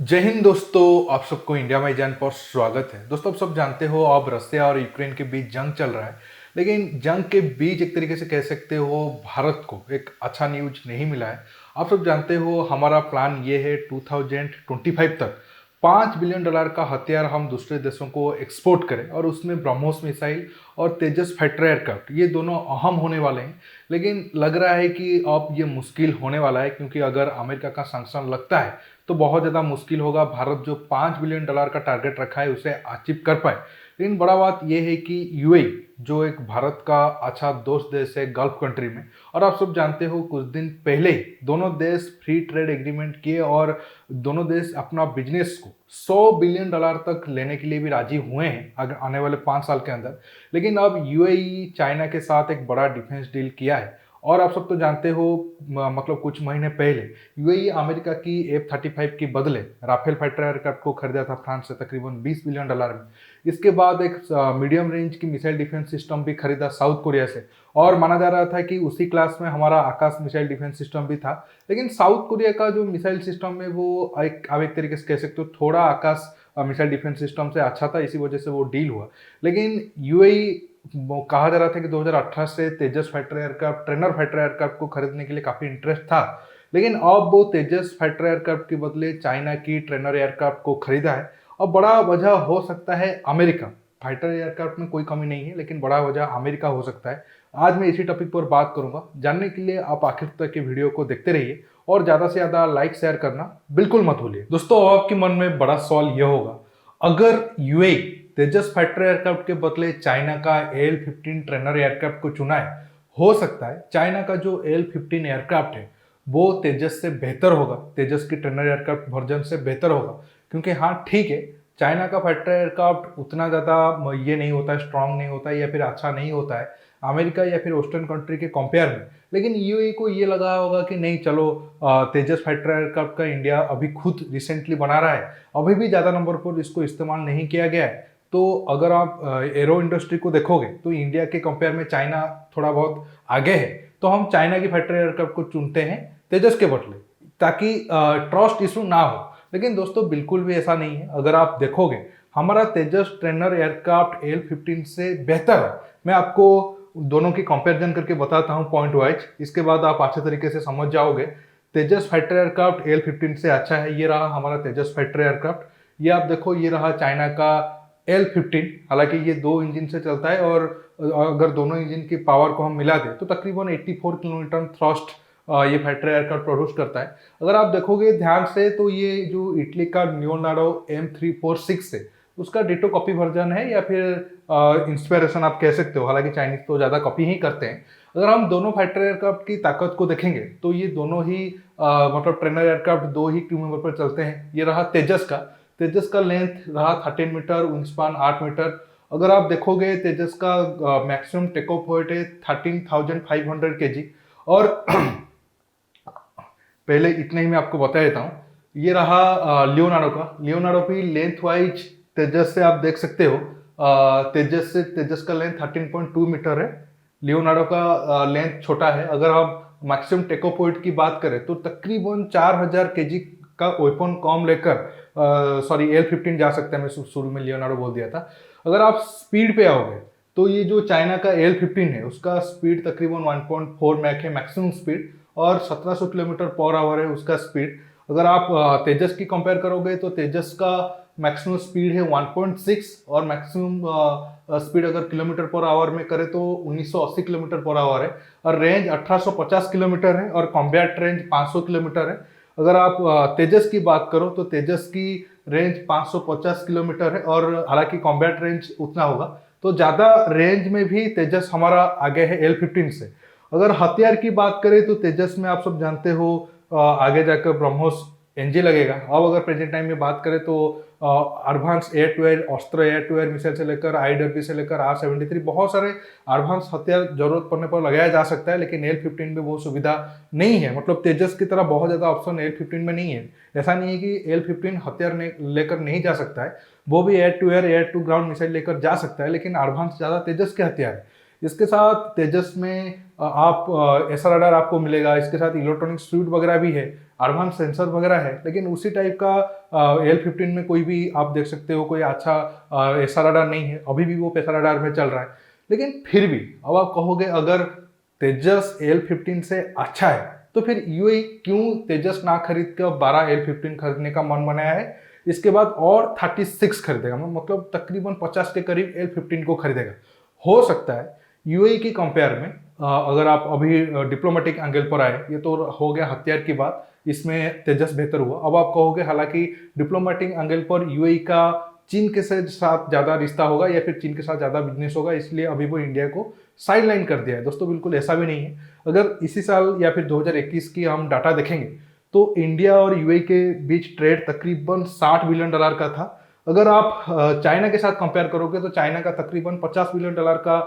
जय हिंद दोस्तों, आप सबको इंडिया में जान पर स्वागत है। दोस्तों, आप सब जानते हो अब रसिया और यूक्रेन के बीच जंग चल रहा है। लेकिन जंग के बीच एक तरीके से कह सकते हो भारत को एक अच्छा न्यूज नहीं मिला है। आप सब जानते हो हमारा प्लान ये है 2025 तक $5 बिलियन का हथियार हम दूसरे देशों को एक्सपोर्ट करें और उसमें ब्रह्मोस मिसाइल और तेजस फाइटर एयरक्राफ्ट ये दोनों अहम होने वाले हैं। लेकिन लग रहा है कि अब ये मुश्किल होने वाला है, क्योंकि अगर अमेरिका का सैंक्शन लगता है तो बहुत ज़्यादा मुश्किल होगा भारत जो $5 बिलियन का टारगेट रखा है उसे अचीव कर पाए। लेकिन बड़ा बात यह है कि यूएई जो एक भारत का अच्छा दोस्त देश है गल्फ कंट्री में, और आप सब जानते हो कुछ दिन पहले ही दोनों देश फ्री ट्रेड एग्रीमेंट किए और दोनों देश अपना बिजनेस को $100 बिलियन तक लेने के लिए भी राजी हुए हैं अगर आने वाले 5 साल के अंदर। लेकिन अब यूएई चाइना के साथ एक बड़ा डिफेंस डील किया है। और आप सब तो जानते हो मतलब कुछ महीने पहले यूएई अमेरिका की F-35 के बदले राफेल फाइटर एयरक्राफ्ट को खरीदा था फ्रांस से तकरीबन $20 बिलियन में। इसके बाद एक मीडियम रेंज की मिसाइल डिफेंस सिस्टम भी खरीदा साउथ कोरिया से, और माना जा रहा था कि उसी क्लास में हमारा आकाश मिसाइल डिफेंस सिस्टम भी था। लेकिन साउथ कोरिया का जो मिसाइल सिस्टम है वो एक तरीके से कह सकते हो थोड़ा आकाश मिसाइल डिफेंस सिस्टम से अच्छा था, इसी वजह से वो डील हुआ। लेकिन यूएई कहा जा रहा था कि 2018 से Tejas fighter aircraft trainer fighter aircraft को खरीदने के लिए काफी इंटरेस्ट था। लेकिन अब वो तेजस फाइटर एयरक्राफ्ट के बदले चाइना की ट्रेनर एयरक्राफ्ट को खरीदा है। अब बड़ा वजह हो सकता है अमेरिका। फाइटर एयरक्राफ्ट में कोई कमी नहीं है, लेकिन बड़ा वजह अमेरिका हो सकता है। आज मैं इसी टॉपिक पर बात करूंगा। जानने के लिए आप आखिर तक के वीडियो को देखते रहिए और ज्यादा से ज्यादा लाइक शेयर करना बिल्कुल मत भूलिए। दोस्तों, आपके मन में बड़ा सवाल यह होगा, अगर यूएई तेजस फाइटर एयरक्राफ्ट के बदले चाइना का AL-15 ट्रेनर एयरक्राफ्ट को चुना है, हो सकता है चाइना का जो AL-15 एयरक्राफ्ट है वो तेजस से बेहतर होगा, तेजस की ट्रेनर एयरक्राफ्ट वर्जन से बेहतर होगा। क्योंकि हाँ ठीक है, चाइना का फाइटर एयरक्राफ्ट उतना ज़्यादा ये नहीं होता है, स्ट्रांग नहीं होता है या फिर अच्छा नहीं होता है अमेरिका या फिर वेस्टर्न कंट्री के कंपेयर में। लेकिन यूएई को ये लगा होगा कि नहीं चलो, तेजस फाइटर एयरक्राफ्ट का इंडिया अभी खुद रिसेंटली बना रहा है, अभी भी ज़्यादा नंबर पर इसको इस्तेमाल नहीं किया गया है। तो अगर आप एरो इंडस्ट्री को देखोगे तो इंडिया के कंपेयर में चाइना थोड़ा बहुत आगे है, तो हम चाइना की फाइटर एयरक्राफ्ट को चुनते हैं तेजस के बदले, ताकि ट्रस्ट इशू ना हो। लेकिन दोस्तों, बिल्कुल भी ऐसा नहीं है। अगर आप देखोगे हमारा तेजस ट्रेनर एयरक्राफ्ट AL-15 से बेहतर है। मैं आपको दोनों की कंपैरिजन करके बताता हूं पॉइंट वाइज, इसके बाद आप अच्छे तरीके से समझ जाओगे। तेजस फाइटर एयरक्राफ्ट AL-15 से अच्छा है। ये रहा हमारा तेजस फाइटर एयरक्राफ्ट, ये आप देखो, ये रहा चाइना का AL-15। हालांकि ये 2 इंजन से चलता है और अगर दोनों इंजन की पावर को हम मिला दें तो तकरीबन 84 किलोमीटर थ्रस्ट ये फाइटर एयरक्राफ्ट प्रोड्यूस करता है। अगर आप देखोगे ध्यान से तो ये जो इटली का लियोनार्डो M346 है उसका डिटो कॉपी वर्जन है, या फिर इंस्पिरेशन आप कह सकते हो। हालांकि चाइनीज तो ज़्यादा कॉपी ही करते हैं। अगर हम दोनों फाइटर एयरक्राफ्ट की ताकत को देखेंगे तो ये दोनों ही मतलब ट्रेनर एयरक्राफ्ट 2 ही क्रू मेंबर पर चलते हैं। ये रहा तेजस का लेंथ रहा 13 मीटर, विंग स्पान 8 मीटर। अगर आप देखोगे तेजस का मैक्सिमम टेक ऑफ वेट है 13,500 kg। और पहले इतने ही मैं आपको बता देता हूँ। ये रहा लियोनार्डो की लेंथ वाइज तेजस से आप देख सकते हो। तेजस का लेंथ 13.2 मीटर है, लियोनार्डो का लेंथ छोटा है। अगर आप मैक्सिमम टेक ऑफ वेट की बात करें तो तकरीबन 4,000 kg का वेपन कम लेकर सॉरी AL-15 जा सकता है। मैं शुरू में लियोनार्डो बोल दिया था। अगर आप स्पीड पे आओगे तो ये जो चाइना का AL-15 है उसका स्पीड तकरीबन 1.4 मैक है मैक्सिमम स्पीड, और 1700 किलोमीटर पर आवर है उसका स्पीड। अगर आप तेजस की कंपेयर करोगे तो तेजस का मैक्सिमम स्पीड है 1.6, और मैक्सिमम स्पीड अगर किलोमीटर पर आवर में करें तो 1980 किलोमीटर पर आवर है, और रेंज 1850 किलोमीटर है, और कॉम्बैट रेंज 500 किलोमीटर है। अगर आप तेजस की बात करो तो तेजस की रेंज 550 किलोमीटर है, और हालांकि कॉम्बैट रेंज उतना होगा, तो ज़्यादा रेंज में भी तेजस हमारा आगे है AL-15 से। अगर हथियार की बात करें तो तेजस में आप सब जानते हो आगे जाकर ब्रह्मोस NG लगेगा। अब अगर प्रेजेंट टाइम में बात करें तो एडवांस एयर टू एयर, अस्त्र एयर टू एयर मिसाइल से लेकर IWB से लेकर R-73 बहुत सारे एडवांस हथियार जरूरत पड़ने पर लगाया जा सकता है। लेकिन AL-15 में वो सुविधा नहीं है, मतलब तेजस की तरह बहुत ज्यादा ऑप्शन AL-15 में नहीं है। ऐसा नहीं है कि AL-15 हथियार लेकर नहीं जा सकता है, वो भी एयर टू ग्राउंड मिसाइल लेकर जा सकता है, लेकिन एडवांस ज्यादा तेजस के हथियार है। इसके साथ तेजस में आप ऐसा रडार आपको मिलेगा, इसके साथ इलेक्ट्रॉनिक सूट वगैरह भी है। एडवांस सेंसर वगैरह है, लेकिन उसी टाइप का AL-15 में कोई भी आप देख सकते हो कोई अच्छा ऐसा रडार नहीं है। अभी भी वो पैसा रडार में चल रहा है, लेकिन फिर भी अब आप कहोगे अगर तेजस AL-15 से अच्छा है तो फिर यूएई क्यों तेजस ना खरीद कर 12 AL-15 खरीदने का मन बनाया है, इसके बाद और 36 खरीदेगा, मतलब तकरीबन 50 के करीब AL-15 को खरीदेगा। हो सकता है यूएई की कंपेयर में अगर आप अभी डिप्लोमेटिक एंगल पर आए, ये तो हो गया हथियार की बात, इसमें तेजस बेहतर हुआ। अब आप कहोगे हालांकि डिप्लोमेटिक एंगल पर यूएई का चीन के साथ ज़्यादा रिश्ता होगा या फिर चीन के साथ ज़्यादा बिजनेस होगा, इसलिए अभी वो इंडिया को साइडलाइन कर दिया है। दोस्तों बिल्कुल ऐसा भी नहीं है। अगर इसी साल या फिर 2021 की हम डाटा देखेंगे तो इंडिया और यूएई के बीच ट्रेड तकरीबन $60 बिलियन का था। अगर आप चाइना के साथ कंपेयर करोगे तो चाइना का तकरीबन $50 बिलियन का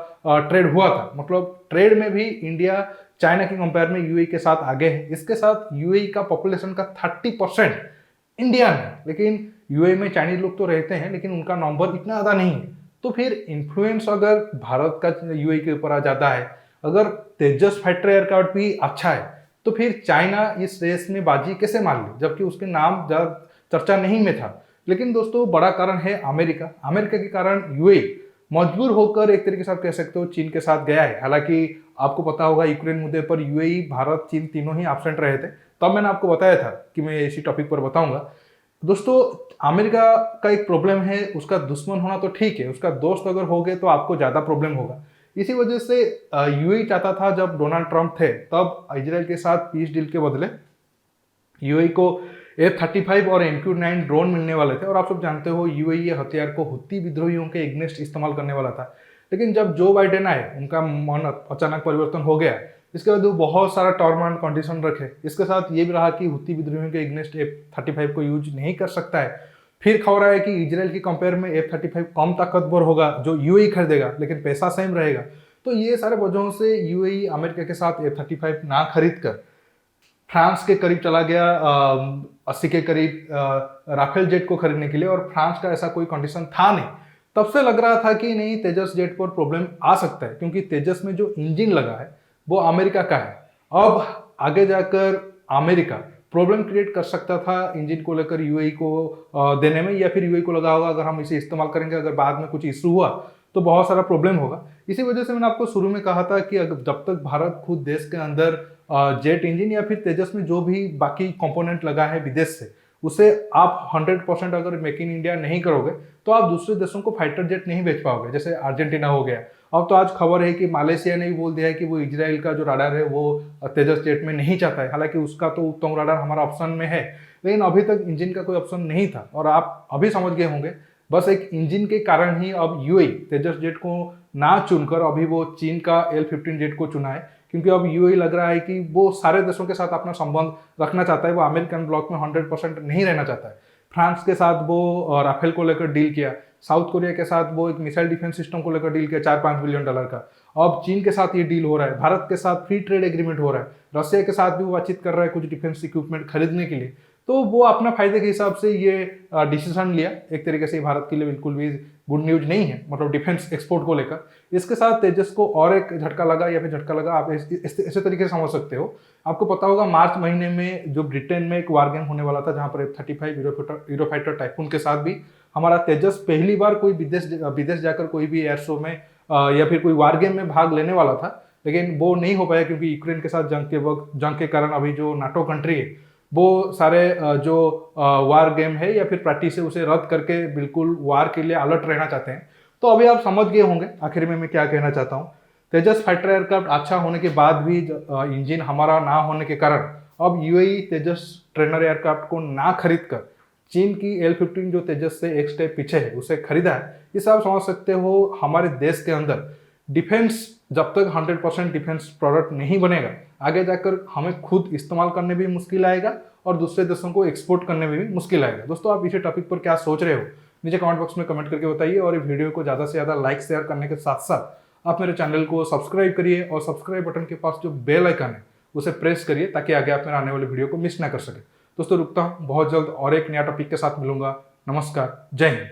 ट्रेड हुआ था। मतलब ट्रेड में भी इंडिया चाइना की कंपेयर में यूएई के साथ आगे है। इसके साथ यूएई का पॉपुलेशन का 30% इंडिया में, लेकिन यूएई में चाइनीज लोग तो रहते हैं लेकिन उनका नंबर इतना ज़्यादा नहीं है। तो फिर इन्फ्लुएंस अगर भारत का यूएई के ऊपर आ जाता है, अगर तेजस फाइटर एयरक्राफ्ट भी अच्छा है तो फिर चाइना इस रेस में बाजी कैसे मार ली, जबकि उसके नाम ज़्यादा चर्चा नहीं में था। लेकिन दोस्तों बड़ा कारण है अमेरिका। अमेरिका के कारण यूएई मजबूर होकर एक तरीके से आप कह सकते हो चीन के साथ गया है। हालांकि आपको पता होगा यूक्रेन मुद्दे पर यूएई, भारत, चीन तीनों ही एब्सेंट रहे थे, तब मैंने आपको बताया था कि मैं इसी टॉपिक पर बताऊंगा। दोस्तों अमेरिका का एक प्रॉब्लम है, उसका दुश्मन होना तो ठीक है, उसका दोस्त अगर हो गए तो आपको ज़्यादा प्रॉब्लम होगा। इसी वजह से यूएई चाहता था, जब डोनाल्ड ट्रंप थे तब इजराइल के साथ पीस डील के बदले यूएई को F-35 और MQ-9 ड्रोन मिलने वाले थे। और आप सब जानते हो यूएई ये हथियार को हुत्ती विद्रोहियों के एग्नेस्ट इस्तेमाल करने वाला था। लेकिन जब जो बाइडेन आए उनका मन अचानक परिवर्तन हो गया। इसके बाद वो बहुत सारा टर्म एंड कंडीशन रखे। इसके साथ ये भी रहा कि हुत्ती विद्रोहियों के एग्नेस्ट F-35 को यूज नहीं कर सकता है। फिर खबर है कि इजराइल की कंपेयर में F-35 कम ताकतवर होगा जो यूएई खरीदेगा, लेकिन पैसा सेम रहेगा। तो ये सारे वजहों से यूएई अमेरिका के साथ F-35 ना खरीद कर फ्रांस के करीब चला गया 80 के करीब राफेल जेट को खरीदने के लिए। और फ्रांस का ऐसा कोई कंडीशन था नहीं। तब से लग रहा था कि नहीं, तेजस जेट पर प्रॉब्लम आ सकता है, क्योंकि तेजस में जो इंजन लगा है वो अमेरिका का है। अब आगे जाकर अमेरिका प्रॉब्लम क्रिएट कर सकता था इंजन को लेकर यूएई को देने में, या फिर यूएई को लगा होगा अगर हम इसे इस्तेमाल करेंगे, अगर बाद में कुछ इशू हुआ तो बहुत सारा प्रॉब्लम होगा। इसी वजह से मैंने आपको शुरू में कहा था कि जब तक भारत खुद देश के अंदर जेट इंजन या फिर तेजस में जो भी बाकी कंपोनेंट लगा है विदेश से, उसे आप 100% अगर मेक इन इंडिया नहीं करोगे तो आप दूसरे देशों को फाइटर जेट नहीं बेच पाओगे। जैसे अर्जेंटीना हो गया। अब तो आज खबर है कि मालेशिया ने भी बोल दिया है कि वो इजराइल का जो रडार है वो तेजस जेट में नहीं चाहता है। हालांकि उसका तो उत्तम रडार हमारा ऑप्शन में है, लेकिन अभी तक इंजन का कोई ऑप्शन नहीं था। और आप अभी समझ गए होंगे, बस एक इंजन के कारण ही अब यूएई तेजस जेट को ना चुनकर अभी वो चीन का AL-15 जेट को चुना है। क्योंकि अब यूएई लग रहा है कि वो सारे देशों के साथ अपना संबंध रखना चाहता है, वो अमेरिकन ब्लॉक में 100% नहीं रहना चाहता है। फ्रांस के साथ वो राफेल को लेकर डील किया, साउथ कोरिया के साथ वो एक मिसाइल डिफेंस सिस्टम को लेकर डील किया $4-5 बिलियन का। अब चीन के साथ ये डील हो रहा है, भारत के साथ फ्री ट्रेड एग्रीमेंट हो रहा है, रशिया के साथ भी वो बातचीत कर रहा है कुछ डिफेंस इक्विपमेंट खरीदने के लिए। तो वो अपना फायदे के हिसाब से ये डिसीजन लिया। एक तरीके से भारत के लिए बिल्कुल भी गुड न्यूज नहीं है, मतलब डिफेंस एक्सपोर्ट को लेकर। इसके साथ तेजस को और एक झटका लगा, या फिर झटका लगा, आप ऐसे तरीके से समझ सकते हो। आपको पता होगा मार्च महीने में जो ब्रिटेन में एक वार गेम होने वाला था, जहां पर F-35 यूरोफाइटर टाइफून के साथ भी हमारा तेजस पहली बार कोई विदेश जाकर कोई भी एयर शो में या फिर कोई वार गेम में भाग लेने वाला था, लेकिन वो नहीं हो पाया क्योंकि यूक्रेन के साथ जंग के कारण अभी जो नाटो कंट्री है वो सारे जो वार गेम है या फिर प्रैक्टिस है उसे रद्द करके बिल्कुल वार के लिए अलर्ट रहना चाहते हैं। तो अभी आप समझ गए होंगे आखिर में मैं क्या कहना चाहता हूँ। तेजस फाइटर एयरक्राफ्ट अच्छा होने के बाद भी इंजन हमारा ना होने के कारण अब यूएई तेजस ट्रेनर एयरक्राफ्ट को ना खरीद कर चीन की AL-15 जो तेजस से एक स्टेप पीछे है उसे खरीदा है। इसे आप समझ सकते हो हमारे देश के अंदर डिफेंस जब तक 100% डिफेंस प्रोडक्ट नहीं बनेगा, आगे जाकर हमें खुद इस्तेमाल करने में भी मुश्किल आएगा और दूसरे देशों को एक्सपोर्ट करने में भी मुश्किल आएगा। दोस्तों आप इसी टॉपिक पर क्या सोच रहे हो, नीचे कमेंट बॉक्स में कमेंट करके बताइए। और इस वीडियो को ज़्यादा से ज़्यादा लाइक शेयर करने के साथ साथ आप मेरे चैनल को सब्सक्राइब करिए और सब्सक्राइब बटन के पास जो बेल आइकन है उसे प्रेस करिए ताकि आगे आप मेरे आने वाले वीडियो को मिस ना कर सके। दोस्तों रुकता हूँ, बहुत जल्द और एक नया टॉपिक के साथ मिलूंगा। नमस्कार, जय हिंद।